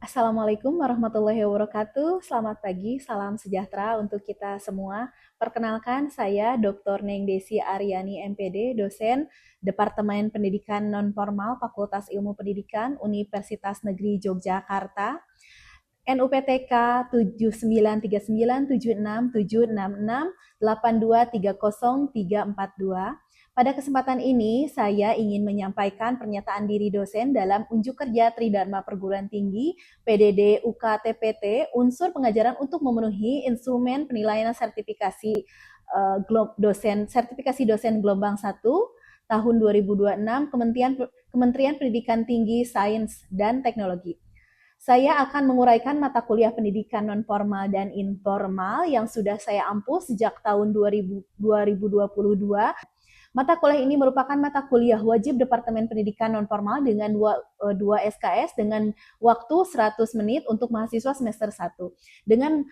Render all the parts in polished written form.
Assalamualaikum warahmatullahi wabarakatuh. Selamat pagi, salam sejahtera untuk kita semua. Perkenalkan, saya Dr. Neng Desi Aryani MPD, dosen Departemen Pendidikan Nonformal Fakultas Ilmu Pendidikan Universitas Negeri Yogyakarta. NUPTK 793976768230 Pada kesempatan ini, saya ingin menyampaikan pernyataan diri dosen dalam unjuk kerja Tridharma Perguruan Tinggi PDD UKTPT unsur pengajaran untuk memenuhi instrumen penilaian sertifikasi dosen gelombang 1 tahun 2026 Kementerian Pendidikan Tinggi, Sains, dan Teknologi. Saya akan menguraikan mata kuliah pendidikan nonformal dan informal yang sudah saya ampuh sejak tahun 2022. Mata kuliah ini merupakan mata kuliah wajib Departemen Pendidikan Nonformal dengan 2 SKS dengan waktu 100 menit untuk mahasiswa semester 1. Dengan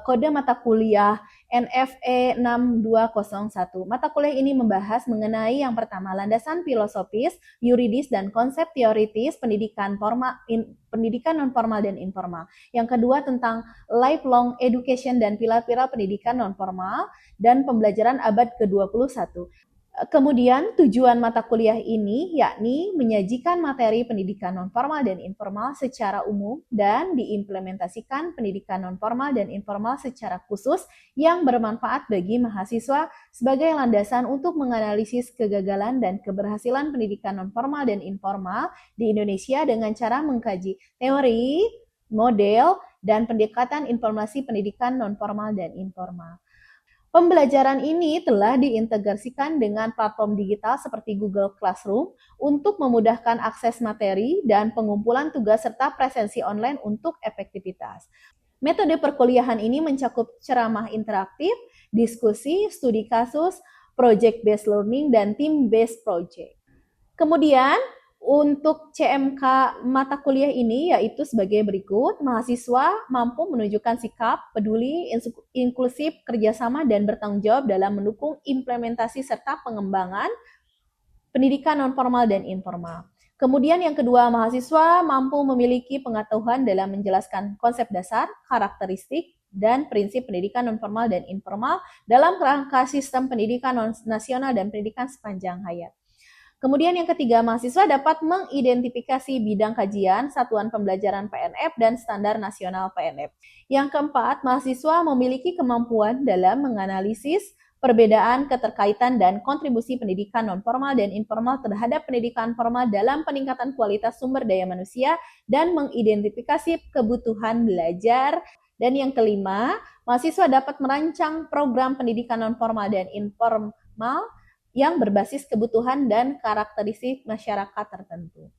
kode mata kuliah NFE 6201. Mata kuliah ini membahas mengenai yang pertama, landasan filosofis, yuridis, dan konsep teoritis pendidikan nonformal dan informal. Yang kedua tentang lifelong education dan pilar-pilar pendidikan nonformal dan pembelajaran abad ke-21. Kemudian tujuan mata kuliah ini yakni menyajikan materi pendidikan nonformal dan informal secara umum dan diimplementasikan pendidikan nonformal dan informal secara khusus yang bermanfaat bagi mahasiswa sebagai landasan untuk menganalisis kegagalan dan keberhasilan pendidikan nonformal dan informal di Indonesia dengan cara mengkaji teori, model, dan pendekatan informasi pendidikan nonformal dan informal. Pembelajaran ini telah diintegrasikan dengan platform digital seperti Google Classroom untuk memudahkan akses materi dan pengumpulan tugas serta presensi online untuk efektivitas. Metode perkuliahan ini mencakup ceramah interaktif, diskusi, studi kasus, project-based learning, dan team-based project. Kemudian, untuk CMK mata kuliah ini yaitu sebagai berikut, mahasiswa mampu menunjukkan sikap peduli, inklusif, kerjasama, dan bertanggung jawab dalam mendukung implementasi serta pengembangan pendidikan nonformal dan informal. Kemudian yang kedua, mahasiswa mampu memiliki pengetahuan dalam menjelaskan konsep dasar, karakteristik, dan prinsip pendidikan nonformal dan informal dalam kerangka sistem pendidikan nasional dan pendidikan sepanjang hayat. Kemudian yang ketiga, mahasiswa dapat mengidentifikasi bidang kajian, satuan pembelajaran PNF, dan standar nasional PNF. Yang keempat, mahasiswa memiliki kemampuan dalam menganalisis perbedaan, keterkaitan, dan kontribusi pendidikan nonformal dan informal terhadap pendidikan formal dalam peningkatan kualitas sumber daya manusia dan mengidentifikasi kebutuhan belajar. Dan yang kelima, mahasiswa dapat merancang program pendidikan nonformal dan informal yang berbasis kebutuhan dan karakteristik masyarakat tertentu.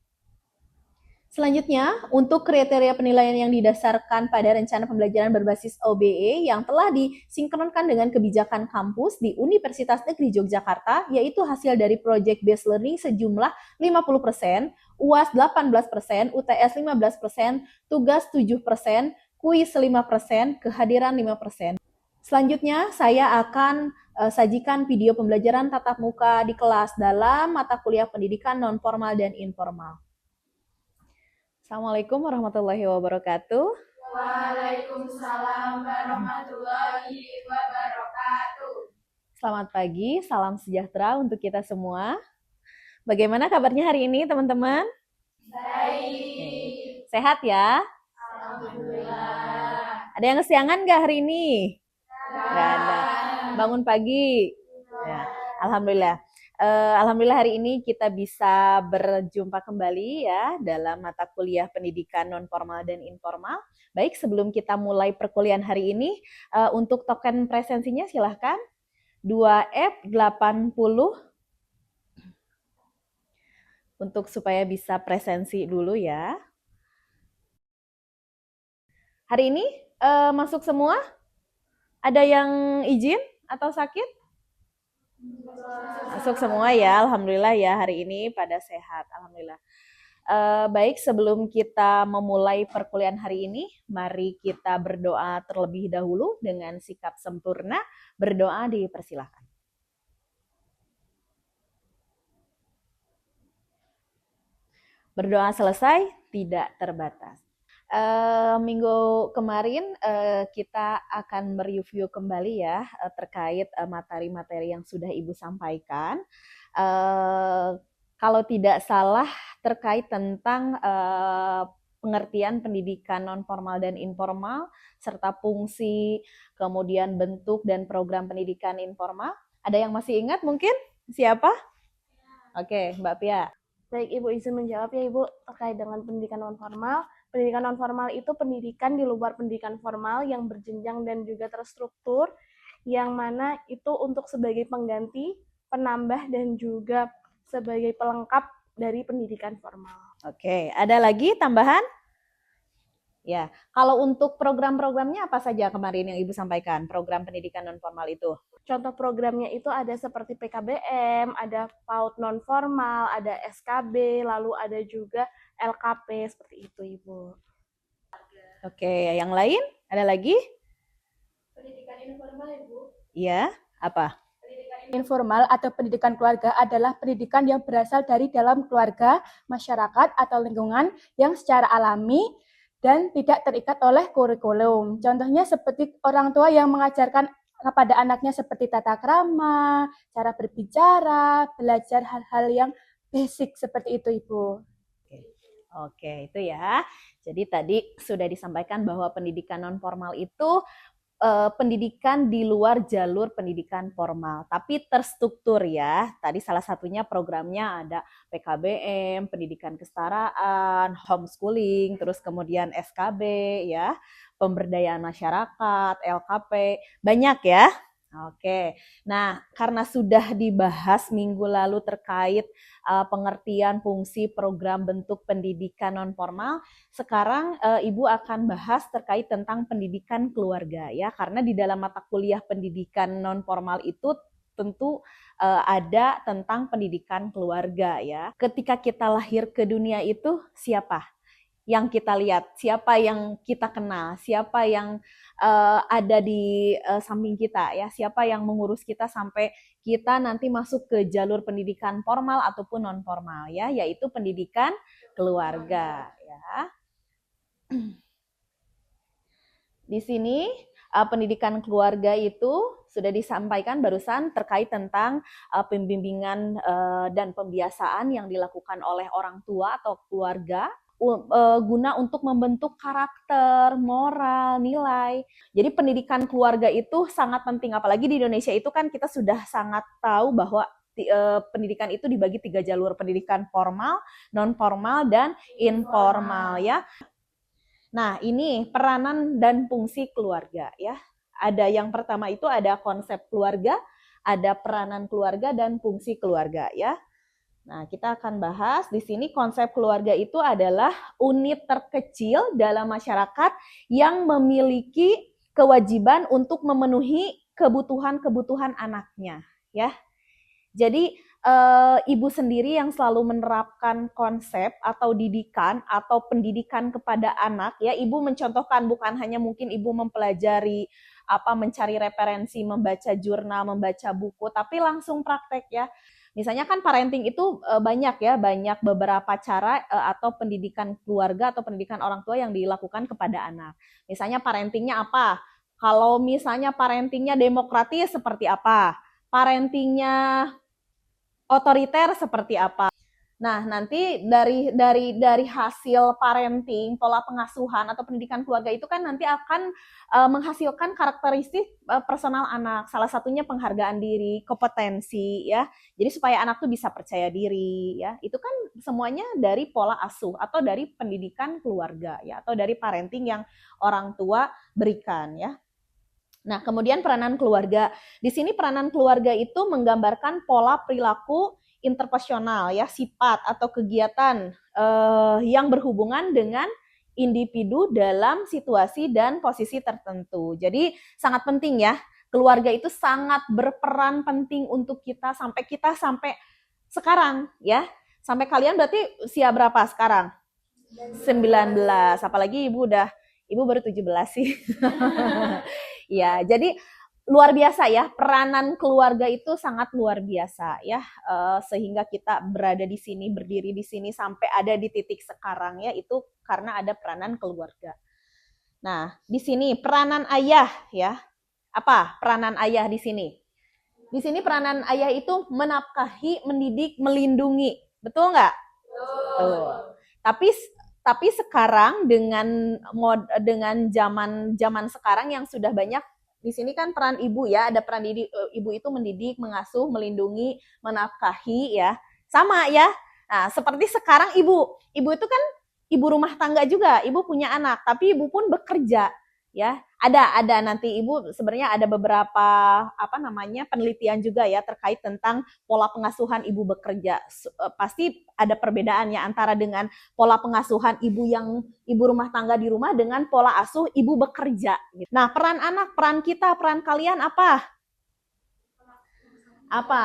Selanjutnya, untuk kriteria penilaian yang didasarkan pada rencana pembelajaran berbasis OBE yang telah disinkronkan dengan kebijakan kampus di Universitas Negeri Yogyakarta, yaitu hasil dari Project Based Learning sejumlah 50%, UAS 18%, UTS 15%, tugas 7%, kuis 5%, kehadiran 5%. Selanjutnya, saya akan sajikan video pembelajaran tatap muka di kelas dalam mata kuliah pendidikan nonformal dan informal. Assalamualaikum warahmatullahi wabarakatuh. Waalaikumsalam warahmatullahi wabarakatuh. Selamat pagi, salam sejahtera untuk kita semua. Bagaimana kabarnya hari ini, teman-teman? Baik. Sehat ya? Alhamdulillah. Ada yang kesiangan nggak hari ini? Nggak ada. Bangun pagi? Ya, alhamdulillah. Alhamdulillah hari ini kita bisa berjumpa kembali ya dalam mata kuliah pendidikan nonformal dan informal. Baik, sebelum kita mulai perkuliahan hari ini, untuk token presensinya silahkan 2F80 untuk supaya bisa presensi dulu ya. Hari ini masuk semua? Ada yang izin atau sakit? Masuk semua ya, alhamdulillah ya hari ini pada sehat, alhamdulillah. Baik, sebelum kita memulai perkuliahan hari ini, mari kita berdoa terlebih dahulu dengan sikap sempurna. Berdoa dipersilakan. Berdoa selesai, tidak terbatas. Minggu kemarin kita akan mereview kembali ya terkait materi-materi yang sudah Ibu sampaikan. Kalau tidak salah terkait tentang pengertian pendidikan non-formal dan informal, serta fungsi, kemudian bentuk dan program pendidikan informal. Ada yang masih ingat mungkin? Siapa? Oke, Mbak Pia. Baik, Ibu izin menjawab ya Ibu terkait dengan pendidikan non-formal. Pendidikan non-formal itu pendidikan di luar pendidikan formal yang berjenjang dan juga terstruktur, yang mana itu untuk sebagai pengganti, penambah, dan juga sebagai pelengkap dari pendidikan formal. Oke, ada lagi tambahan? Ya, kalau untuk program-programnya apa saja kemarin yang Ibu sampaikan, program pendidikan non-formal itu? Contoh programnya itu ada seperti PKBM, ada PAUD non-formal, ada SKB, lalu ada juga LKP, seperti itu Ibu. Oke, yang lain? Ada lagi? Pendidikan informal, Ibu. Iya, apa? Informal atau pendidikan keluarga adalah pendidikan yang berasal dari dalam keluarga, masyarakat, atau lingkungan yang secara alami dan tidak terikat oleh kurikulum. Contohnya seperti orang tua yang mengajarkan kepada anaknya seperti tata krama, cara berbicara, belajar hal-hal yang basic seperti itu, Ibu. Oke, itu ya. Jadi tadi sudah disampaikan bahwa pendidikan non formal itu pendidikan di luar jalur pendidikan formal, tapi terstruktur ya. Tadi salah satunya programnya ada PKBM, pendidikan kesetaraan, homeschooling, terus kemudian SKB ya, pemberdayaan masyarakat, LKP, banyak ya. Oke, nah karena sudah dibahas minggu lalu terkait pengertian fungsi program bentuk pendidikan non formal, sekarang Ibu akan bahas terkait tentang pendidikan keluarga ya, karena di dalam mata kuliah pendidikan non formal itu tentu ada tentang pendidikan keluarga ya. Ketika kita lahir ke dunia itu siapa yang kita lihat, siapa yang kita kenal, siapa yang ada di samping kita ya, siapa yang mengurus kita sampai kita nanti masuk ke jalur pendidikan formal ataupun non formal ya, yaitu pendidikan keluarga ya. Di sini pendidikan keluarga itu sudah disampaikan barusan terkait tentang pembimbingan dan pembiasaan yang dilakukan oleh orang tua atau keluarga guna untuk membentuk karakter, moral, nilai. Jadi pendidikan keluarga itu sangat penting, apalagi di Indonesia itu kan kita sudah sangat tahu bahwa pendidikan itu dibagi 3 jalur, pendidikan formal, non formal, dan informal ya. Nah ini peranan dan fungsi keluarga ya. Ada yang pertama itu ada konsep keluarga, ada peranan keluarga dan fungsi keluarga ya. Nah, kita akan bahas di sini konsep keluarga itu adalah unit terkecil dalam masyarakat yang memiliki kewajiban untuk memenuhi kebutuhan-kebutuhan anaknya, ya. Jadi ibu sendiri yang selalu menerapkan konsep atau didikan atau pendidikan kepada anak, ya. Ibu mencontohkan, bukan hanya mungkin ibu mempelajari mencari referensi, membaca jurnal, membaca buku, tapi langsung praktek ya. Misalnya kan parenting itu banyak ya, banyak beberapa cara atau pendidikan keluarga atau pendidikan orang tua yang dilakukan kepada anak. Misalnya parentingnya apa? Kalau misalnya parentingnya demokratis seperti apa? Parentingnya otoriter seperti apa? Nah, nanti dari hasil parenting, pola pengasuhan atau pendidikan keluarga itu kan nanti akan menghasilkan karakteristik personal anak. Salah satunya penghargaan diri, kompetensi ya. Jadi supaya anak tuh bisa percaya diri ya. Itu kan semuanya dari pola asuh atau dari pendidikan keluarga ya, atau dari parenting yang orang tua berikan ya. Nah, kemudian peranan keluarga. Di sini peranan keluarga itu menggambarkan pola perilaku interpersonal ya, sifat atau kegiatan yang berhubungan dengan individu dalam situasi dan posisi tertentu. Jadi sangat penting ya, keluarga itu sangat berperan penting untuk kita sampai sekarang ya. Sampai kalian berarti usia berapa sekarang? 19. Apalagi ibu baru 17 sih. Ya, jadi luar biasa ya, peranan keluarga itu sangat luar biasa ya, sehingga kita berada di sini, berdiri di sini sampai ada di titik sekarang ya, itu karena ada peranan keluarga. Nah, di sini peranan ayah ya. Apa peranan ayah di sini? Di sini peranan ayah itu menafkahi, mendidik, melindungi. Betul nggak? Betul. Tapi sekarang dengan zaman sekarang yang sudah banyak, di sini kan peran ibu ya, ada peran ibu itu mendidik, mengasuh, melindungi, menafkahi ya. Sama ya. Nah, seperti sekarang ibu itu kan ibu rumah tangga juga, ibu punya anak, tapi ibu pun bekerja ya. Ada nanti ibu sebenarnya ada beberapa penelitian juga ya terkait tentang pola pengasuhan ibu bekerja. Pasti ada perbedaannya antara dengan pola pengasuhan ibu rumah tangga di rumah dengan pola asuh ibu bekerja. Nah, peran anak, peran kita, peran kalian apa? Apa?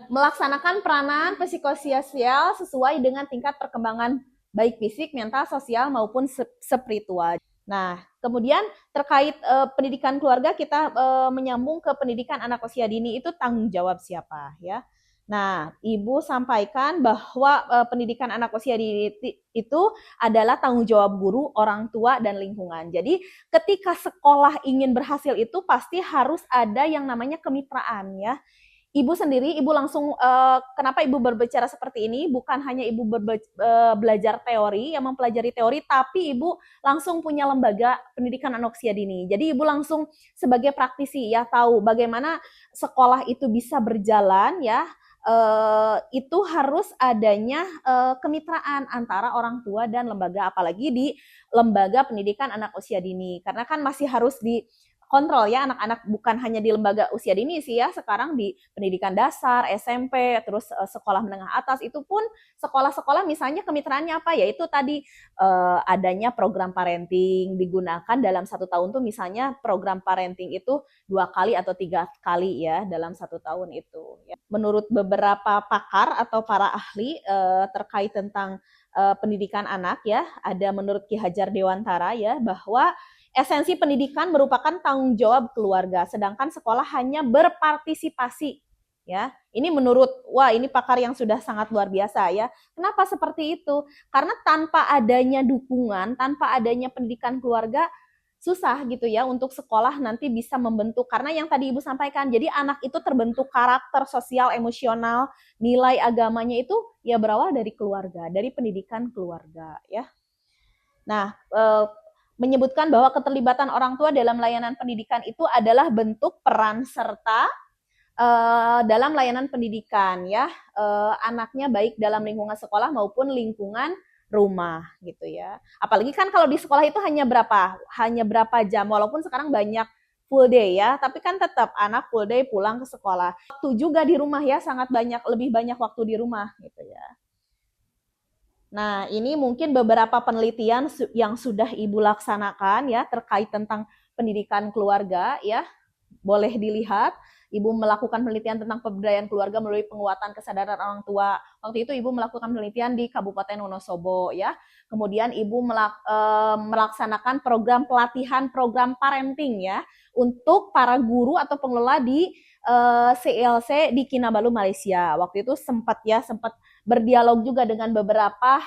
Melaksanakan peranan psikososial sesuai dengan tingkat perkembangan baik fisik, mental, sosial maupun spiritual. Nah, kemudian terkait pendidikan keluarga, kita menyambung ke pendidikan anak usia dini, itu tanggung jawab siapa ya. Nah, Ibu sampaikan bahwa pendidikan anak usia dini itu adalah tanggung jawab guru, orang tua, dan lingkungan. Jadi ketika sekolah ingin berhasil itu pasti harus ada yang namanya kemitraan ya. Ibu sendiri, ibu langsung, kenapa ibu berbicara seperti ini? Bukan hanya ibu belajar teori, yang mempelajari teori, tapi ibu langsung punya lembaga pendidikan anak usia dini. Jadi ibu langsung sebagai praktisi ya, tahu bagaimana sekolah itu bisa berjalan ya. Itu harus adanya kemitraan antara orang tua dan lembaga, apalagi di lembaga pendidikan anak usia dini. Karena kan masih harus kontrol ya anak-anak, bukan hanya di lembaga usia dini sih ya, sekarang di pendidikan dasar, SMP, terus sekolah menengah atas, itu pun sekolah-sekolah misalnya kemitraannya apa ya, itu tadi adanya program parenting digunakan dalam 1 tahun tuh, misalnya program parenting itu 2 kali atau 3 kali ya dalam 1 tahun itu ya. Menurut beberapa pakar atau para ahli terkait tentang pendidikan anak ya, ada menurut Ki Hajar Dewantara ya, bahwa esensi pendidikan merupakan tanggung jawab keluarga, sedangkan sekolah hanya berpartisipasi. Ya, ini ini pakar yang sudah sangat luar biasa ya. Kenapa seperti itu? Karena tanpa adanya dukungan, tanpa adanya pendidikan keluarga, susah gitu ya untuk sekolah nanti bisa membentuk. Karena yang tadi Ibu sampaikan, jadi anak itu terbentuk karakter, sosial, emosional, nilai agamanya itu ya berawal dari keluarga, dari pendidikan keluarga ya. Nah, menyebutkan bahwa keterlibatan orang tua dalam layanan pendidikan itu adalah bentuk peran serta dalam layanan pendidikan ya, anaknya baik dalam lingkungan sekolah maupun lingkungan rumah gitu ya. Apalagi kan kalau di sekolah itu hanya berapa jam, walaupun sekarang banyak full day ya, tapi kan tetap anak full day pulang ke sekolah. Waktu juga di rumah ya, sangat lebih banyak waktu di rumah gitu ya. Nah, ini mungkin beberapa penelitian yang sudah Ibu laksanakan ya terkait tentang pendidikan keluarga ya. Boleh dilihat, Ibu melakukan penelitian tentang pemberdayaan keluarga melalui penguatan kesadaran orang tua. Waktu itu Ibu melakukan penelitian di Kabupaten Wonosobo ya. Kemudian Ibu melaksanakan program pelatihan, program parenting ya untuk para guru atau pengelola di CLC di Kinabalu, Malaysia. Waktu itu sempat berdialog juga dengan beberapa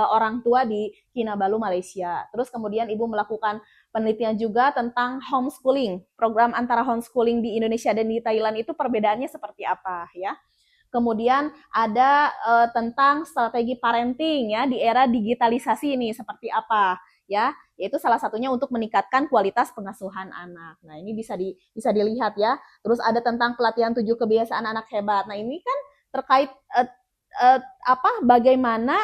orang tua di Kinabalu, Malaysia. Terus kemudian Ibu melakukan penelitian juga tentang homeschooling, program antara homeschooling di Indonesia dan di Thailand itu perbedaannya seperti apa ya. Kemudian ada tentang strategi parenting ya di era digitalisasi ini seperti apa ya, yaitu salah satunya untuk meningkatkan kualitas pengasuhan anak. Nah, ini bisa dilihat ya. Terus ada tentang pelatihan 7 kebiasaan anak hebat. Nah, ini kan terkait bagaimana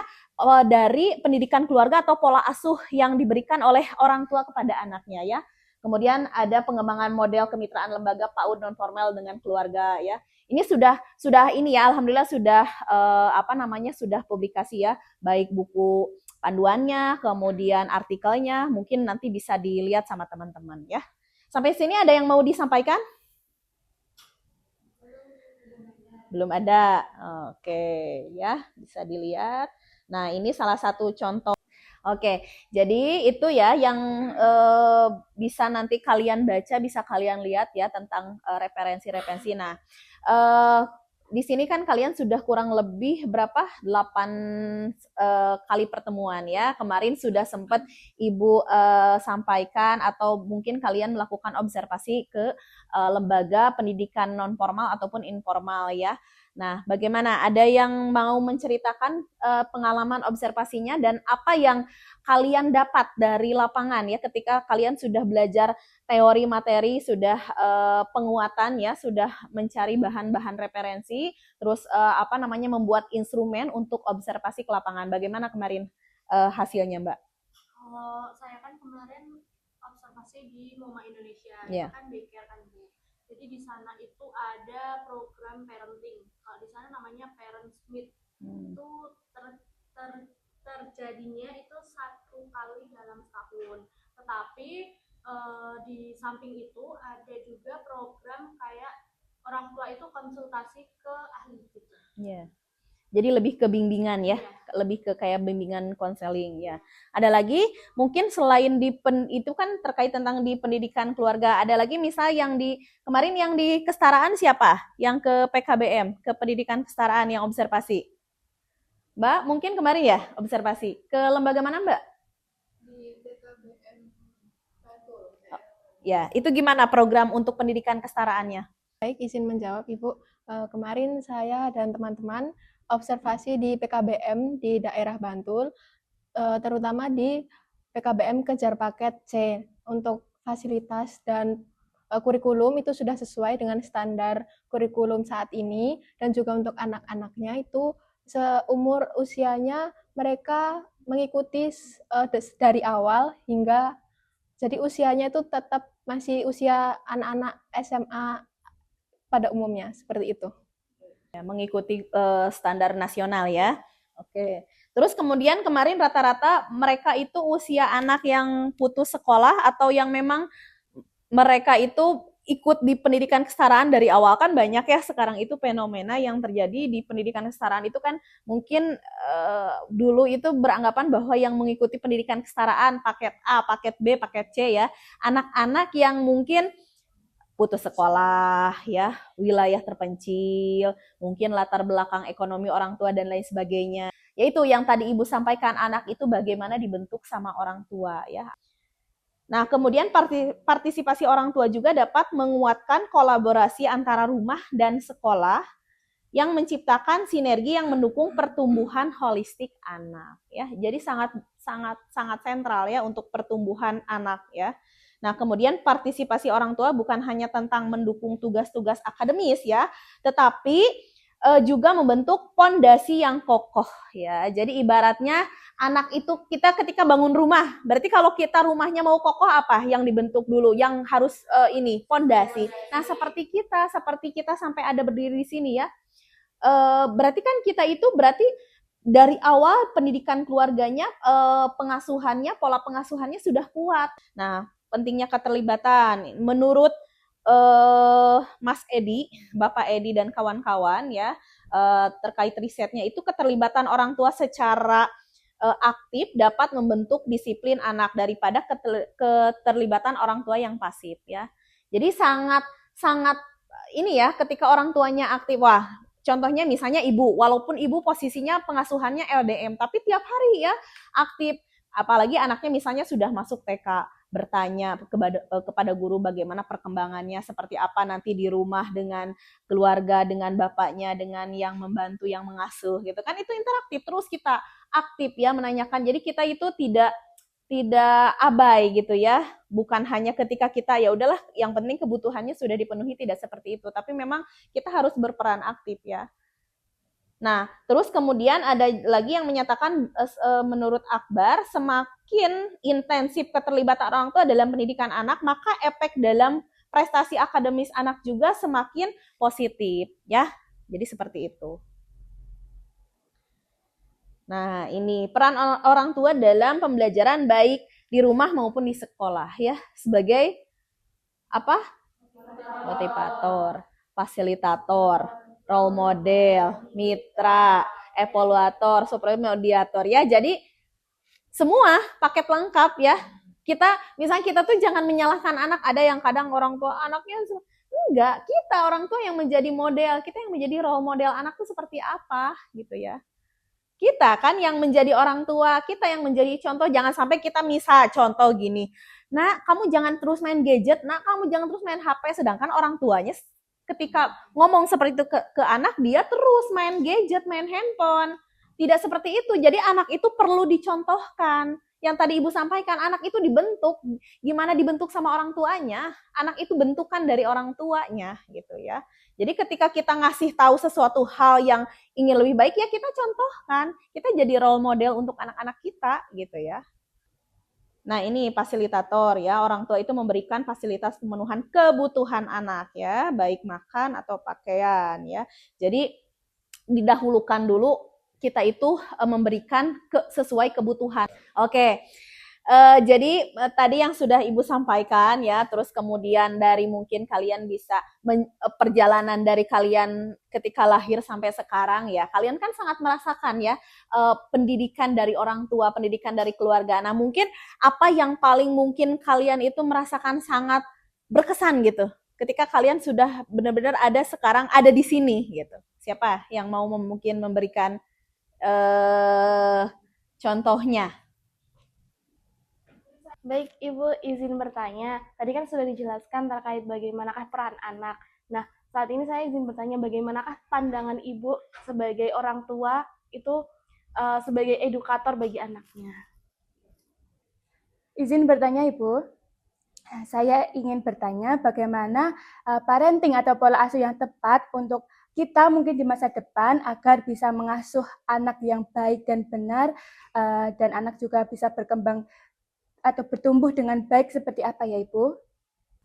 dari pendidikan keluarga atau pola asuh yang diberikan oleh orang tua kepada anaknya ya. Kemudian ada pengembangan model kemitraan lembaga PAUD non formal dengan keluarga ya. Ini sudah ini ya, alhamdulillah sudah sudah publikasi ya, baik buku panduannya, kemudian artikelnya, mungkin nanti bisa dilihat sama teman-teman ya. Sampai sini ada yang mau disampaikan? Belum ada. Oke, ya, bisa dilihat. Nah, ini salah satu contoh. Oke, jadi itu ya yang bisa nanti kalian baca, bisa kalian lihat ya tentang referensi-referensi. Nah, di sini kan kalian sudah kurang lebih berapa? 8 kali pertemuan ya. Kemarin sudah sempat Ibu sampaikan atau mungkin kalian melakukan observasi ke lembaga pendidikan non formal ataupun informal ya. Nah, bagaimana? Ada yang mau menceritakan pengalaman observasinya dan apa yang kalian dapat dari lapangan ya ketika kalian sudah belajar teori materi, sudah penguatan ya, sudah mencari bahan-bahan referensi, terus membuat instrumen untuk observasi ke lapangan. Bagaimana kemarin hasilnya, Mbak? Kalau saya kan kemarin observasi di MoMA Indonesia, Iya. itu kan daycare kan Bu. Jadi di sana itu ada program parenting. Kalau di sana namanya Parents Meet. Itu terjadinya itu 1 kali dalam setahun. Tetapi di samping itu ada juga program kayak orang tua itu konsultasi ke ahli gitu. Iya. Jadi lebih ke bimbingan ya, lebih ke kayak bimbingan konseling ya. Ada lagi mungkin selain itu kan terkait tentang di pendidikan keluarga. Ada lagi misal yang kemarin yang di kesetaraan siapa? Yang ke PKBM, ke pendidikan kesetaraan yang observasi. Mbak, mungkin kemarin ya observasi. Ke lembaga mana, Mbak? Di PKBM Bantul. Ya, itu gimana program untuk pendidikan kesetaraannya? Baik, izin menjawab Ibu. Kemarin saya dan teman-teman observasi di PKBM di daerah Bantul, terutama di PKBM Kejar Paket C. Untuk fasilitas dan kurikulum itu sudah sesuai dengan standar kurikulum saat ini, dan juga untuk anak-anaknya itu seumur usianya mereka mengikuti dari awal hingga jadi usianya itu tetap masih usia anak-anak SMA pada umumnya, seperti itu. Ya, mengikuti standar nasional ya. Oke. Terus kemudian kemarin rata-rata mereka itu usia anak yang putus sekolah atau yang memang mereka itu ikut di pendidikan kesetaraan dari awal. Kan banyak ya sekarang itu fenomena yang terjadi di pendidikan kesetaraan itu kan mungkin dulu itu beranggapan bahwa yang mengikuti pendidikan kesetaraan paket A, paket B, paket C ya, anak-anak yang mungkin putus sekolah ya, wilayah terpencil, mungkin latar belakang ekonomi orang tua dan lain sebagainya. Yaitu yang tadi Ibu sampaikan, anak itu bagaimana dibentuk sama orang tua ya. Nah, kemudian partisipasi orang tua juga dapat menguatkan kolaborasi antara rumah dan sekolah yang menciptakan sinergi yang mendukung pertumbuhan holistik anak ya. Jadi sangat sentral ya untuk pertumbuhan anak ya. Nah, kemudian partisipasi orang tua bukan hanya tentang mendukung tugas-tugas akademis ya, tetapi juga membentuk pondasi yang kokoh ya. Jadi ibaratnya anak itu kita ketika bangun rumah, berarti kalau kita rumahnya mau kokoh apa yang dibentuk dulu? Yang harus pondasi. Nah, seperti kita sampai ada berdiri di sini ya. Berarti kan kita itu berarti dari awal pendidikan keluarganya, pengasuhannya, pola pengasuhannya sudah kuat. Nah, pentingnya keterlibatan. Menurut Mas Edi, Bapak Edi dan kawan-kawan ya, terkait risetnya itu keterlibatan orang tua secara aktif dapat membentuk disiplin anak daripada keterlibatan orang tua yang pasif ya. Jadi sangat ini ya, ketika orang tuanya aktif, wah contohnya misalnya ibu, walaupun ibu posisinya pengasuhannya LDM, tapi tiap hari ya aktif, apalagi anaknya misalnya sudah masuk TK, bertanya kepada guru bagaimana perkembangannya, seperti apa nanti di rumah dengan keluarga, dengan bapaknya, dengan yang membantu, yang mengasuh gitu kan, itu interaktif, terus kita aktif ya menanyakan, jadi kita itu tidak abai gitu ya, bukan hanya ketika kita ya udahlah yang penting kebutuhannya sudah dipenuhi, tidak seperti itu, tapi memang kita harus berperan aktif ya. Nah, terus kemudian ada lagi yang menyatakan menurut Akbar, semakin intensif keterlibatan orang tua dalam pendidikan anak, maka efek dalam prestasi akademis anak juga semakin positif ya. Jadi seperti itu. Nah, ini peran orang tua dalam pembelajaran baik di rumah maupun di sekolah ya, sebagai apa? Motivator, fasilitator, role model, mitra, evaluator, supermediator ya. Jadi Semua paket lengkap ya. Misalnya kita tuh jangan menyalahkan anak. Ada yang kadang orang tua anaknya enggak, kita orang tua yang menjadi model, kita yang menjadi role model anak tuh seperti apa gitu ya. Kita kan yang menjadi orang tua, kita yang menjadi contoh. Jangan sampai kita misal contoh gini, nah kamu jangan terus main gadget, nah kamu jangan terus main HP, sedangkan orang tuanya ketika ngomong seperti itu ke anak, dia terus main gadget, main handphone. Tidak seperti itu. Jadi anak itu perlu dicontohkan. Yang tadi Ibu sampaikan, anak itu dibentuk. Gimana dibentuk sama orang tuanya? Anak itu bentukan dari orang tuanya gitu ya. Jadi ketika kita ngasih tahu sesuatu hal yang ingin lebih baik, ya kita contohkan. Kita jadi role model untuk anak-anak kita gitu ya. Nah, ini fasilitator ya. Orang tua itu memberikan fasilitas pemenuhan kebutuhan anak ya, baik makan atau pakaian ya. Jadi didahulukan dulu kita itu memberikan sesuai kebutuhan. Oke. Jadi tadi yang sudah Ibu sampaikan ya, terus kemudian dari mungkin kalian bisa perjalanan dari kalian ketika lahir sampai sekarang ya, kalian kan sangat merasakan ya pendidikan dari orang tua, pendidikan dari keluarga. Nah mungkin apa yang paling mungkin kalian itu merasakan sangat berkesan gitu, ketika kalian sudah benar-benar ada sekarang ada di sini gitu. Siapa yang mau mungkin memberikan contohnya? Baik, Ibu izin bertanya. Tadi kan sudah dijelaskan terkait bagaimanakah peran anak. Nah, saat ini saya izin bertanya bagaimanakah pandangan Ibu sebagai orang tua itu sebagai edukator bagi anaknya. Izin bertanya, Ibu. Saya ingin bertanya bagaimana parenting atau pola asuh yang tepat untuk kita mungkin di masa depan agar bisa mengasuh anak yang baik dan benar, dan anak juga bisa berkembang atau bertumbuh dengan baik seperti apa ya Ibu?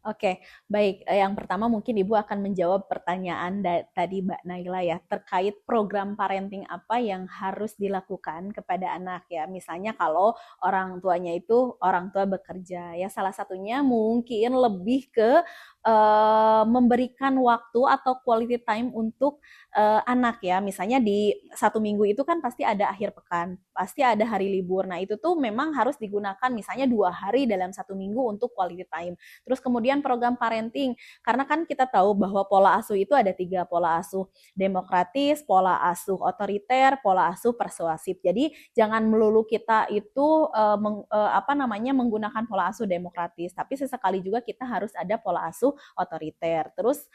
Oke, baik. Yang pertama mungkin Ibu akan menjawab pertanyaan tadi Mbak Naila ya, terkait program parenting apa yang harus dilakukan kepada anak ya. Misalnya kalau orang tuanya itu orang tua bekerja ya, salah satunya mungkin lebih ke memberikan waktu atau quality time untuk anak ya. Misalnya di 1 minggu itu kan pasti ada akhir pekan, pasti ada hari libur. Nah itu tuh memang harus digunakan misalnya 2 hari dalam 1 minggu untuk quality time. Terus kemudian program parenting, karena kan kita tahu bahwa pola asuh itu ada 3, pola asuh demokratis, pola asuh otoriter, pola asuh persuasif. Jadi jangan melulu kita itu menggunakan pola asuh demokratis, tapi sesekali juga kita harus ada pola asuh otoriter. Terus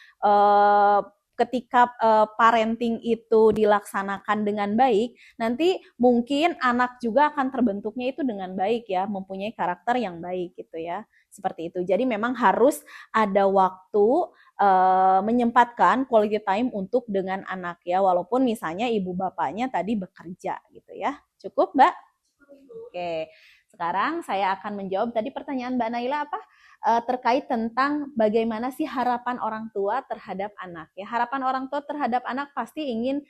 ketika parenting itu dilaksanakan dengan baik, nanti mungkin anak juga akan terbentuknya itu dengan baik ya, mempunyai karakter yang baik gitu ya. Seperti itu. Jadi memang harus ada waktu menyempatkan quality time untuk dengan anak ya, walaupun misalnya ibu bapaknya tadi bekerja gitu ya. Cukup, Mbak? Oke. Sekarang saya akan menjawab tadi pertanyaan Mbak Naila apa? Terkait tentang bagaimana sih harapan orang tua terhadap anak ya. Harapan orang tua terhadap anak pasti ingin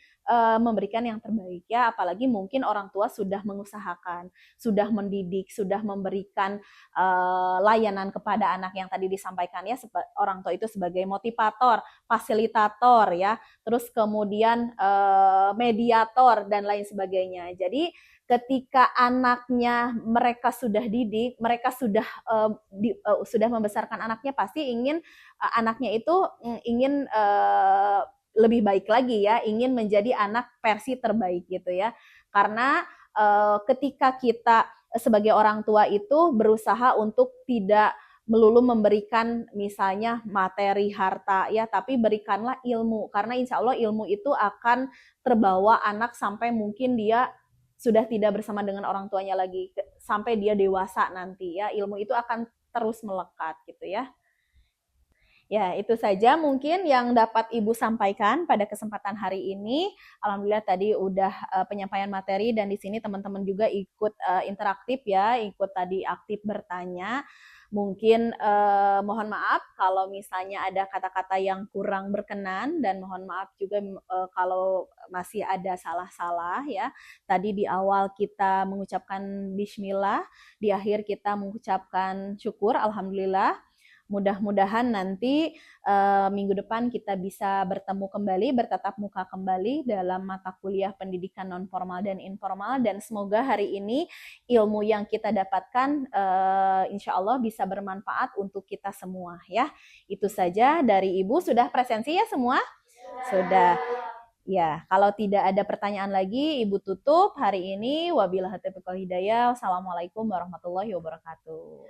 memberikan yang terbaik ya, apalagi mungkin orang tua sudah mengusahakan, sudah mendidik, sudah memberikan layanan kepada anak yang tadi disampaikan ya, orang tua itu sebagai motivator, fasilitator ya, terus kemudian mediator dan lain sebagainya. Jadi ketika anaknya mereka sudah didik, mereka sudah membesarkan anaknya, pasti ingin anaknya itu ingin lebih baik lagi ya, ingin menjadi anak versi terbaik gitu ya. Karena ketika kita sebagai orang tua itu berusaha untuk tidak melulu memberikan misalnya materi harta ya, tapi berikanlah ilmu, karena insya Allah ilmu itu akan terbawa anak sampai mungkin dia sudah tidak bersama dengan orang tuanya lagi, sampai dia dewasa nanti ya, ilmu itu akan terus melekat gitu ya. Ya, itu saja mungkin yang dapat Ibu sampaikan pada kesempatan hari ini. Alhamdulillah tadi udah penyampaian materi, dan di sini teman-teman juga ikut interaktif ya, ikut tadi aktif bertanya. Mungkin mohon maaf kalau misalnya ada kata-kata yang kurang berkenan, dan mohon maaf juga kalau masih ada salah-salah ya. Tadi di awal kita mengucapkan bismillah, di akhir kita mengucapkan syukur, alhamdulillah. Mudah-mudahan nanti minggu depan kita bisa bertemu kembali, bertatap muka kembali dalam mata kuliah pendidikan non formal dan informal, dan semoga hari ini ilmu yang kita dapatkan insya Allah bisa bermanfaat untuk kita semua ya. Itu saja dari Ibu. Sudah presensi ya semua? Sudah. Ya, kalau tidak ada pertanyaan lagi, Ibu tutup hari ini. Wabillahi taufiq wal hidayah. Wassalamualaikum warahmatullahi wabarakatuh.